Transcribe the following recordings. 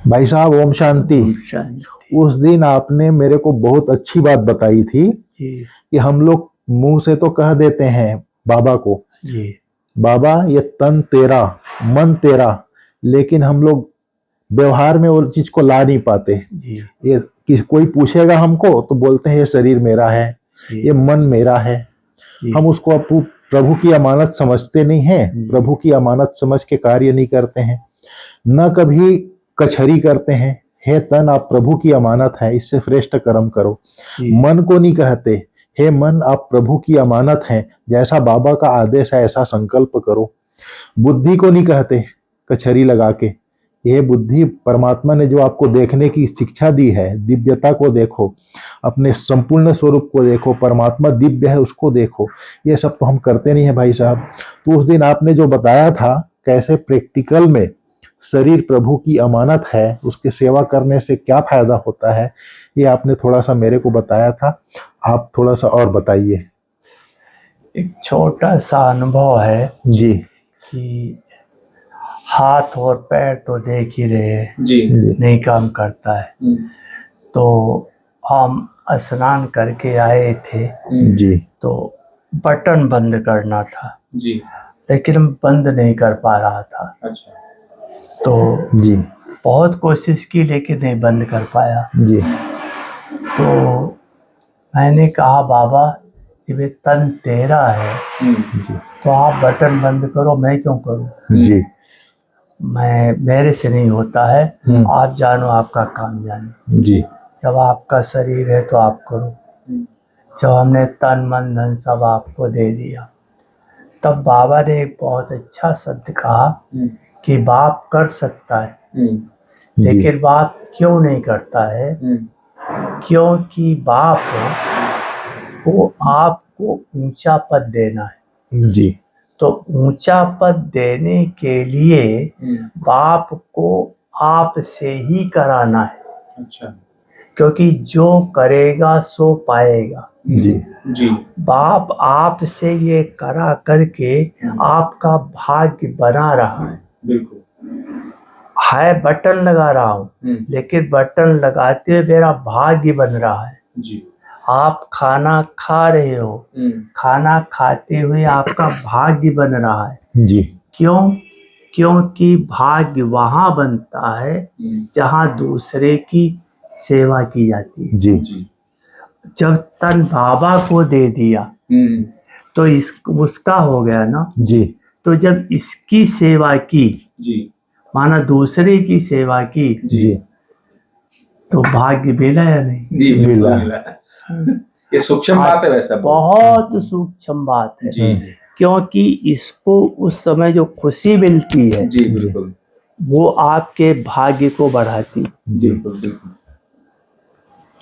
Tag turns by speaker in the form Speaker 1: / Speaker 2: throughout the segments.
Speaker 1: भाई साहब ओम शांति।
Speaker 2: शांति।
Speaker 1: उस दिन आपने मेरे को बहुत अच्छी बात बताई थी
Speaker 2: जी
Speaker 1: कि हम लोग मुंह से तो कह देते हैं बाबा को,
Speaker 2: जी
Speaker 1: बाबा ये तन तेरा मन तेरा, लेकिन हम लोग व्यवहार में वो चीज को ला नहीं पाते।
Speaker 2: जी
Speaker 1: ये कोई पूछेगा हमको तो बोलते हैं ये शरीर मेरा है,
Speaker 2: जी
Speaker 1: ये मन मेरा है।
Speaker 2: जी
Speaker 1: हम उसको प्रभु की अमानत समझते नहीं हैं, प्रभु की अमानत समझ के कार्य नहीं करते हैं, न कभी कचहरी करते हैं। हे तन आप प्रभु की अमानत है, इससे श्रेष्ठ कर्म करो।
Speaker 2: जी
Speaker 1: मन को नहीं कहते, हे मन आप प्रभु की अमानत हैं, जैसा बाबा का आदेश है ऐसा संकल्प करो। बुद्धि को नहीं कहते कचहरी लगा के, ये बुद्धि परमात्मा ने जो आपको देखने की शिक्षा दी है, दिव्यता को देखो, अपने संपूर्ण स्वरूप को देखो, परमात्मा दिव्य है उसको देखो। ये सब तो हम करते नहीं है भाई साहब। तो उस दिन आपने जो बताया था कैसे प्रैक्टिकल में शरीर प्रभु की अमानत है, उसकी सेवा करने से क्या फायदा होता है, ये आपने थोड़ा सा मेरे को बताया था। आप थोड़ा सा और बताइए।
Speaker 2: एक छोटा सा अनुभव है
Speaker 1: जी
Speaker 2: कि हाथ और पैर तो देख ही रहे हैं,
Speaker 3: जी
Speaker 2: नहीं काम करता है। तो हम स्नान करके आए थे,
Speaker 1: जी
Speaker 2: तो बटन बंद करना था,
Speaker 3: जी
Speaker 2: लेकिन हम बंद नहीं कर पा रहा था।
Speaker 3: अच्छा
Speaker 2: तो
Speaker 1: जी
Speaker 2: बहुत कोशिश की लेकिन नहीं बंद कर पाया।
Speaker 1: जी
Speaker 2: तो मैंने कहा बाबा कि वे तन तेरा है,
Speaker 1: जी
Speaker 2: तो आप बटन बंद करो, मैं क्यों करूं?
Speaker 1: जी
Speaker 2: मेरे से नहीं होता है, आप जानो, आपका काम जानो।
Speaker 1: जी
Speaker 2: जब आपका शरीर है तो आप करो। जब हमने तन मन धन सब आपको दे दिया, तब बाबा ने एक बहुत अच्छा शब्द कहा कि बाप कर सकता है, लेकिन बाप क्यों नहीं करता है? क्योंकि बाप को आपको ऊंचा पद देना है।
Speaker 1: जी
Speaker 2: तो ऊंचा पद देने के लिए बाप को आपसे ही कराना है,
Speaker 3: अच्छा
Speaker 2: क्योंकि जो करेगा सो पाएगा।
Speaker 1: जी
Speaker 3: जी
Speaker 2: बाप आपसे ये करा करके आपका भाग्य बना रहा है।
Speaker 3: बिल्कुल
Speaker 2: है बटन लगा रहा हूँ, लेकिन बटन लगाते हुए मेरा भाग्य बन रहा है।
Speaker 3: जी
Speaker 2: आप खाना खा रहे हो, खाना खाते हुए आपका भाग्य बन रहा है।
Speaker 1: जी
Speaker 2: क्यों? क्योंकि भाग्य वहाँ बनता है जहाँ दूसरे की सेवा की जाती है।
Speaker 1: जी
Speaker 2: जब तन बाबा को दे दिया तो उसका हो गया ना।
Speaker 1: जी
Speaker 2: तो जब इसकी सेवा की,
Speaker 3: जी
Speaker 2: माना दूसरे की सेवा की,
Speaker 1: जी
Speaker 2: तो भाग्य मिला या नहीं?
Speaker 3: जी बिल्कुल मिला। ये सूक्ष्म बात है, वैसा
Speaker 2: बहुत सूक्ष्म बात है।
Speaker 3: जी
Speaker 2: क्योंकि इसको उस समय जो खुशी मिलती है,
Speaker 3: जी बिल्कुल
Speaker 2: वो आपके भाग्य को बढ़ाती।
Speaker 1: जी
Speaker 3: बिल्कुल बिल्कुल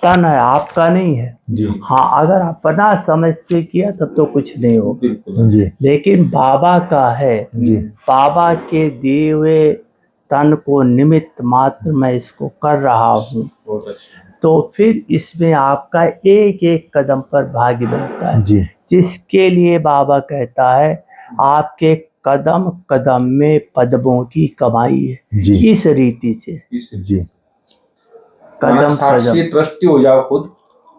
Speaker 2: तन है, आपका नहीं है।
Speaker 1: जी
Speaker 2: हाँ, अगर अपना समझ के किया तब तो कुछ नहीं हो,
Speaker 3: बिल्कुल
Speaker 1: जी
Speaker 2: लेकिन बाबा का है।
Speaker 1: जी
Speaker 2: बाबा के दिए हुए तन को निमित्त मात्र मैं इसको कर रहा हूँ,
Speaker 3: बहुत अच्छा
Speaker 2: तो फिर इसमें आपका एक एक कदम पर भाग्य बनता है।
Speaker 1: जी
Speaker 2: जिसके लिए बाबा कहता है आपके कदम कदम में पदमों की कमाई है।
Speaker 1: जी
Speaker 2: इस रीति से
Speaker 1: जी
Speaker 2: कदम
Speaker 3: साक्षी
Speaker 2: कदम
Speaker 3: ट्रस्टी हो जाओ खुद,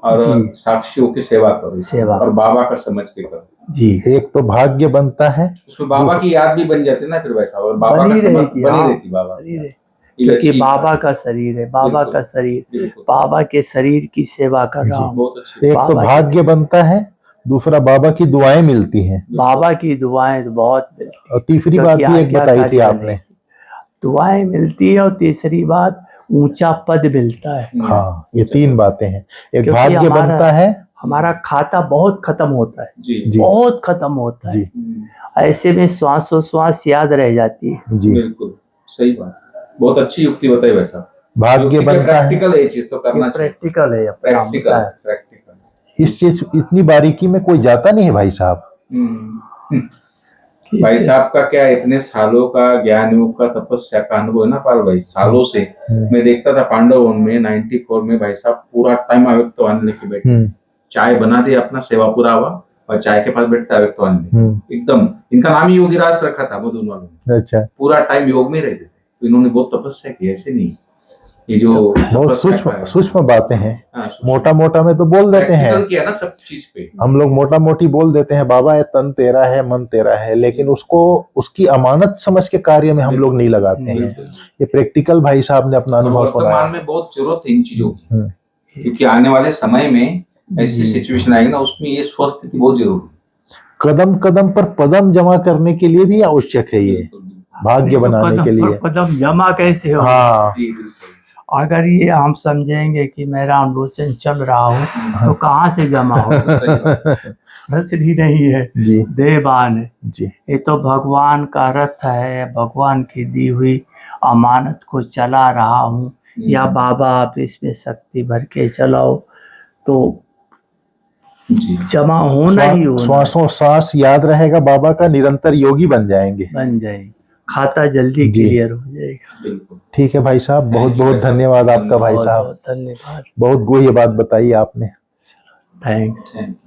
Speaker 3: और साक्षियों की सेवा करो,
Speaker 2: सेवा।
Speaker 3: और बाबा का समझ के करो।
Speaker 2: जी,
Speaker 1: एक तो भाग्य बनता है,
Speaker 3: उसमें बाबा की याद भी बन जाती है ना फिर वैसा, और बाबा का
Speaker 2: बनी
Speaker 3: समझ
Speaker 2: रहेगी।
Speaker 3: बनी
Speaker 2: हाँ,
Speaker 3: रहती बाबा
Speaker 2: बनी रहे,
Speaker 3: ये
Speaker 2: क्योंकि
Speaker 3: अच्छी
Speaker 2: बाबा
Speaker 3: बात
Speaker 2: का शरीर है, बाबा
Speaker 3: बिल्कुल,
Speaker 2: का शरीर,
Speaker 3: बिल्कुल
Speaker 2: बाबा के शरीर की सेवा कर रहा हूँ।
Speaker 3: बहुत अच्छी
Speaker 1: एक तो
Speaker 2: बाबा
Speaker 1: भाग्य बनता है, दूसरा बाबा की दुआएं मिलती हैं,
Speaker 2: बाबा की दुआएं तो बहुत मिलती
Speaker 1: और तीसरी
Speaker 2: क्योंकि
Speaker 1: बात भी एक बताई थी
Speaker 2: आज्ञाकारी
Speaker 1: आपने।
Speaker 2: दुआएं मिलती है, और तीसरी बात ऊंचा पद मिलता है।
Speaker 1: हाँ, ये तीन बातें हैं। एक
Speaker 2: क्योंकि
Speaker 1: भाग्य बनता है,
Speaker 2: हमारा खाता बहुत खत्म होता है,
Speaker 3: जी
Speaker 1: जी
Speaker 2: बहुत खत्म होता है।
Speaker 1: जी
Speaker 2: ऐसे में श्वासोश्वास याद रह जाती है।
Speaker 1: जी
Speaker 3: बिल्कुल सही बात, बहुत अच्छी युक्ति बताई वैसा।
Speaker 1: भाग्य बनता है,
Speaker 3: प्रैक्टिकल है, ये चीज तो करना चाहिए,
Speaker 2: प्रैक्टिकल है, अपना
Speaker 3: प्रैक्टिकल
Speaker 2: होता है।
Speaker 3: प्रैक्टिकल।
Speaker 1: इस चीज इतनी बारीकी में कोई जाता नहीं है भाई साहब।
Speaker 3: भाई साहब का क्या इतने सालों का ज्ञान योग का तपस्या का अनुभव है ना पाल भाई, सालों से मैं देखता था पांडव वन में 94 में भाई साहब पूरा टाइम अव्यक्तवाणी लेके बैठे, चाय बना दी, अपना सेवा पूरा हुआ और चाय के पास बैठता अव्यक्तवाणी में, एकदम इनका नाम ही योगीराज रखा था मधुन वालों ने।
Speaker 1: अच्छा,
Speaker 3: पूरा टाइम योग में रहते थे, तो इन्होंने बहुत तपस्या की, ऐसे नहीं ये जो
Speaker 1: बहुत
Speaker 3: तपस्या
Speaker 1: सूक्ष्म
Speaker 3: का है।
Speaker 1: सूक्ष्म बातें हैं।
Speaker 3: हाँ, सूक्ष्म।
Speaker 1: मोटा मोटा में तो बोल देते हैं,
Speaker 3: प्रैक्टिकल किया ना सब चीज पे।
Speaker 1: हम लोग मोटा मोटी बोल देते हैं बाबा ये तन तेरा है मन तेरा है, लेकिन उसको उसकी अमानत समझ के कार्य में हम लोग नहीं लगाते हैं।
Speaker 3: बिल्कुल।
Speaker 1: ये प्रैक्टिकल भाई साहब ने अपना
Speaker 3: और
Speaker 1: अनुभव
Speaker 3: वर्तमान
Speaker 1: सुनाया।
Speaker 3: में बहुत जरूरत है इन चीजों की,
Speaker 1: हम्म,
Speaker 3: क्योंकि आने वाले समय में ऐसी
Speaker 2: जी।
Speaker 3: सिचुएशन आएगी ना, उसमें ये स्वस्थिति बहुत जरूरी है।
Speaker 1: कदम कदम पर पदम जमा करने के लिए भी आवश्यक है ये,
Speaker 3: बिल्कुल, बिल्कुल।
Speaker 1: भाग्य
Speaker 2: नहीं तो
Speaker 1: बनाने के
Speaker 2: कदम
Speaker 1: लिए।
Speaker 2: पर कदम जमा कैसे हो?
Speaker 1: हाँ
Speaker 3: जी बिल्कुल।
Speaker 2: अगर ये हम समझेंगे कि मेरा अनुलोचन चल रहा हो तो कहाँ से जमा हो?
Speaker 3: सही बात।
Speaker 2: प्रश्न ही नहीं है,
Speaker 1: जी
Speaker 2: देवान है।
Speaker 1: जी
Speaker 2: ये तो भगवान का रथ है, भगवान की दी हुई अमानत को चला रहा हूँ, या बाबा आप इसमें शक्ति भर के चलाओ तो
Speaker 3: जी
Speaker 2: जमा होना ही होना
Speaker 1: श्वासों सांस याद रहेगा बाबा का, निरंतर योगी बन जाएंगे।
Speaker 2: बन जाएगी, खाता जल्दी
Speaker 1: जी।
Speaker 2: क्लियर हो जाएगा।
Speaker 3: बिल्कुल।
Speaker 1: ठीक है भाई साहब, बहुत
Speaker 3: Thank you,
Speaker 1: बहुत
Speaker 3: भाई साहब।
Speaker 1: धन्यवाद आपका भाई
Speaker 2: बहुत
Speaker 1: साहब,
Speaker 2: बहुत धन्यवाद।
Speaker 1: बहुत गुह्य बात बताई आपने।
Speaker 2: थैंक्स।
Speaker 3: Thank you.